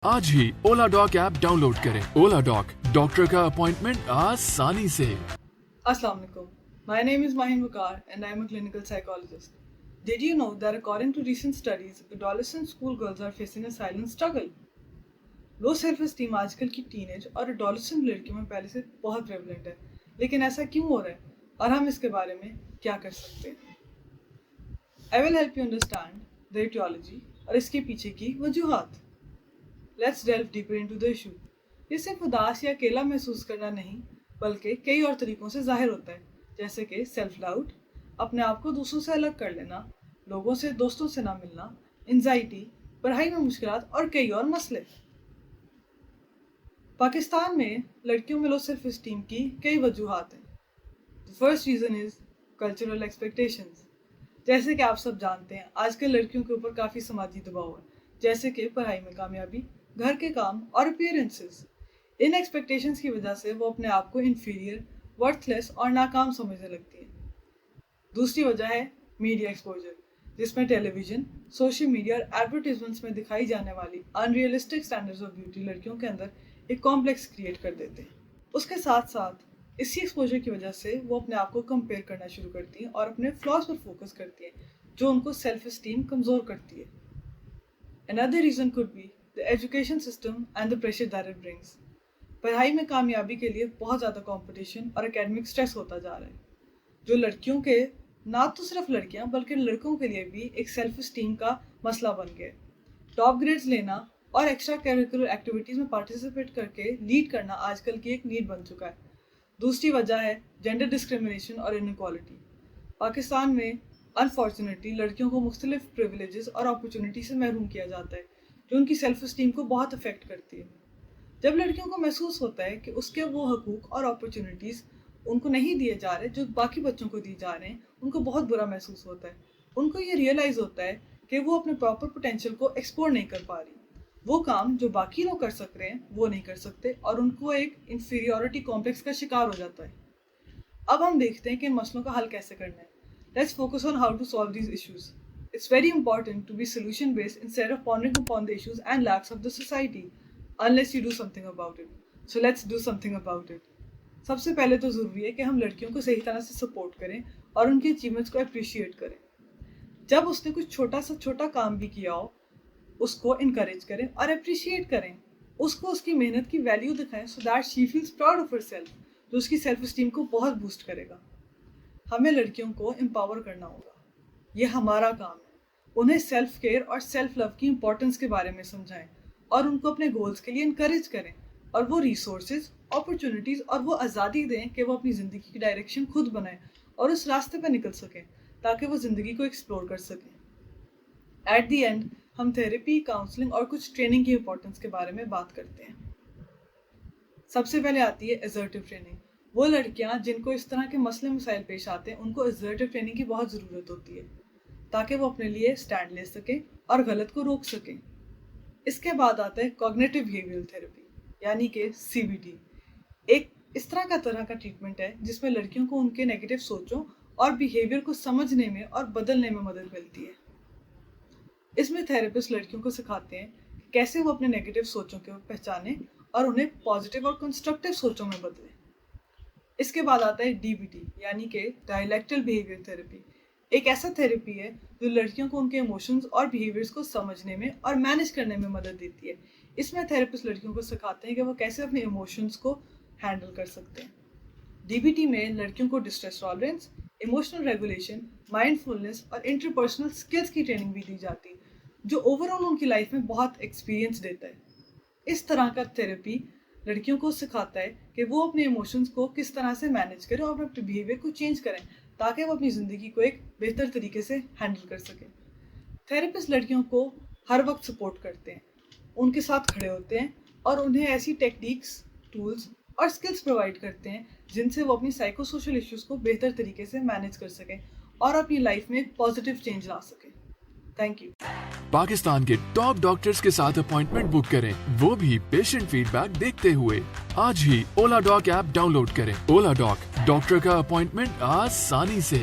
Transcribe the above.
आज ही ओला dock app download करें। ओला dock, doctor का अपॉइंटमेंट आसानी से। Assalamu alaikum. My name is Mahin Vakar and I am a clinical psychologist. Did you know that according to recent studies, adolescent schoolgirls are facing a silent struggle? Low self esteem आजकल की teenage और adolescent लड़कियों में पहले से बहुत prevalent है, लेकिन ऐसा क्यों हो रहा है और हम इसके बारे में क्या कर सकते हैं? I will help you understand the aetiology और इसके पीछे की वजूहात। Let's delve deeper into the issue. ये सिर्फ उदास या अकेला महसूस करना नहीं, बल्कि कई और तरीकों से जाहिर होता है, जैसे कि सेल्फ डाउट, अपने आप को दूसरों से अलग कर लेना, लोगों से दोस्तों से ना मिलना, एंजाइटी, पढ़ाई में मुश्किलात और कई और मसले। पाकिस्तान में लड़कियों में लो सेल्फ एस्टीम की कई वजूहात हैं। The first reason is cultural expectations. जैसे कि आप सब जानते हैं, आजकल लड़कियों के ऊपर काफ़ी समाजी दबाव है, जैसे कि पढ़ाई में कामयाबी, घर के काम और अपीयरेंसेस। इन एक्सपेक्टेशंस की वजह से वो अपने आप को इन्फीरियर, वर्थलेस और नाकाम समझने लगती है। दूसरी वजह है मीडिया एक्सपोजर, जिसमें टेलीविज़न, सोशल मीडिया और एडवर्टीजमेंट्स में दिखाई जाने वाली अनरियलिस्टिक स्टैंडर्ड्स ऑफ ब्यूटी लड़कियों के अंदर एक कॉम्प्लेक्स क्रिएट कर देते हैं। उसके साथ साथ इसी एक्सपोजर की वजह से वो अपने आप को कंपेयर करना शुरू करती हैं और अपने फ्लॉज पर फोकस करती हैं, जो उनको सेल्फ एस्टीम कमज़ोर करती है। Another reason could be the education system and the pressure that it brings. पढ़ाई में कामयाबी के लिए बहुत ज़्यादा कंपटीशन और एकेडमिक स्ट्रेस होता जा रहा है, जो लड़कियों के, ना तो सिर्फ लड़कियां बल्कि लड़कों के लिए भी एक सेल्फ एस्टीम का मसला बन गया। टॉप ग्रेड्स लेना और एक्स्ट्रा करिकुलर एक्टिविटीज़ में पार्टिसिपेट करके लीड करना आजकल की एक नीड बन चुका है। दूसरी वजह है जेंडर डिस्क्रिमिनेशन और इनइक्वालिटी। पाकिस्तान में अनफॉर्चुनेटली लड़कियों को मुख्तलिफ प्रिविलेजेस और अपॉर्चुनिटी से महरूम किया जाता है, जो उनकी सेल्फ एस्टीम को बहुत अफेक्ट करती है। जब लड़कियों को महसूस होता है कि उसके वो हकूक़ और अपॉर्चुनिटीज़ उनको नहीं दिए जा रहे जो बाकी बच्चों को दिए जा रहे हैं, उनको बहुत बुरा महसूस होता है। उनको ये रियलाइज़ होता है कि वो अपने प्रॉपर पोटेंशियल को एक्सप्लोर नहीं कर पा रही। वो काम जो बाकी लोग कर सक रहे हैं वो नहीं कर सकते और उनको एक इन्फीरियॉरिटी कॉम्प्लेक्स का शिकार हो जाता है। अब हम देखते हैं कि इन मसलों का हल कैसे करना है। Let's focus on how to solve these issues. It's very important to be solution-based instead of pondering upon the issues and lacks of the society, unless you do something about it. So let's do something about it. सबसे पहले तो ज़रूरी है कि हम लड़कियों को सही तरह से सपोर्ट करें और उनकी अचीवमेंट्स को अप्रिशिएट करें। जब उसने कुछ छोटा सा छोटा काम भी किया हो, उसको इनकरेज करें और अप्रिशिएट करें। उसको उसकी मेहनत की वैल्यू दिखाएं so that she feels proud of herself, जो उसकी सेल्फ एस्टीम को बहुत बूस्ट करेगा। हमें लड़कियों को एम्पावर करना होगा, ये हमारा काम है। उन्हें सेल्फ केयर और सेल्फ लव की इम्पोर्टेंस के बारे में समझाएं और उनको अपने गोल्स के लिए इनकरेज करें और वो रिसोर्सेज, अपॉर्चुनिटीज़ और वो आज़ादी दें कि वो अपनी ज़िंदगी की डायरेक्शन खुद बनाएं और उस रास्ते पर निकल सकें ताकि वो ज़िंदगी को एक्सप्लोर कर सकें। एट दी एंड हम थेरेपी, काउंसलिंग और कुछ ट्रेनिंग की इम्पोर्टेंस के बारे में बात करते हैं। सबसे पहले आती है असर्टिव ट्रेनिंग। वो लड़कियां जिनको इस तरह के मसले मसाइल पेश आते हैं, उनको असर्टिव ट्रेनिंग की बहुत ज़रूरत होती है ताकि वो अपने लिए स्टैंड ले सकें और गलत को रोक सकें। इसके बाद आता है कॉग्निटिव बिहेवियरल थेरेपी, यानी कि CBT। एक इस तरह का ट्रीटमेंट है जिसमें लड़कियों को उनके नेगेटिव सोचों और बिहेवियर को समझने में और बदलने में मदद मिलती है। इसमें थेरेपिस्ट लड़कियों को सिखाते हैं कि कैसे वो अपने नेगेटिव सोचों को पहचानें और उन्हें पॉजिटिव और कंस्ट्रक्टिव सोचों में बदलें। इसके बाद आता है DBT, यानी कि डायलेक्टल बिहेवियर थेरेपी। एक ऐसा थेरेपी है जो लड़कियों को उनके इमोशंस और बिहेवियर्स को समझने में और मैनेज करने में मदद देती है। इसमें थेरेपिस्ट लड़कियों को सिखाते हैं कि वो कैसे अपने इमोशंस को हैंडल कर सकते हैं। DBT में लड़कियों को distress tolerance, emotional regulation, mindfulness और इंटरपर्सनल स्किल्स की ट्रेनिंग भी दी जाती है, जो ओवरऑल उनकी लाइफ में बहुत एक्सपीरियंस देता है। इस तरह का थेरेपी लड़कियों को सिखाता है कि वो अपने इमोशंस को किस तरह से मैनेज करें और अपने बिहेवियर को चेंज करें ताकि वो अपनी ज़िंदगी को एक बेहतर तरीके से हैंडल कर सकें। थेरेपिस्ट लड़कियों को हर वक्त सपोर्ट करते हैं, उनके साथ खड़े होते हैं और उन्हें ऐसी टेक्निक्स, टूल्स और स्किल्स प्रोवाइड करते हैं जिनसे वो अपनी साइको सोशल इश्यूज़ को बेहतर तरीके से मैनेज कर सकें और अपनी लाइफ में एक पॉजिटिव चेंज ला सकें। Thank you. पाकिस्तान के टॉप डॉक्टर्स के साथ अपॉइंटमेंट बुक करें, वो भी पेशेंट फीडबैक देखते हुए। आज ही ओला डॉक ऐप डाउनलोड करें। ओला डॉक, डॉक्टर का अपॉइंटमेंट आसानी से।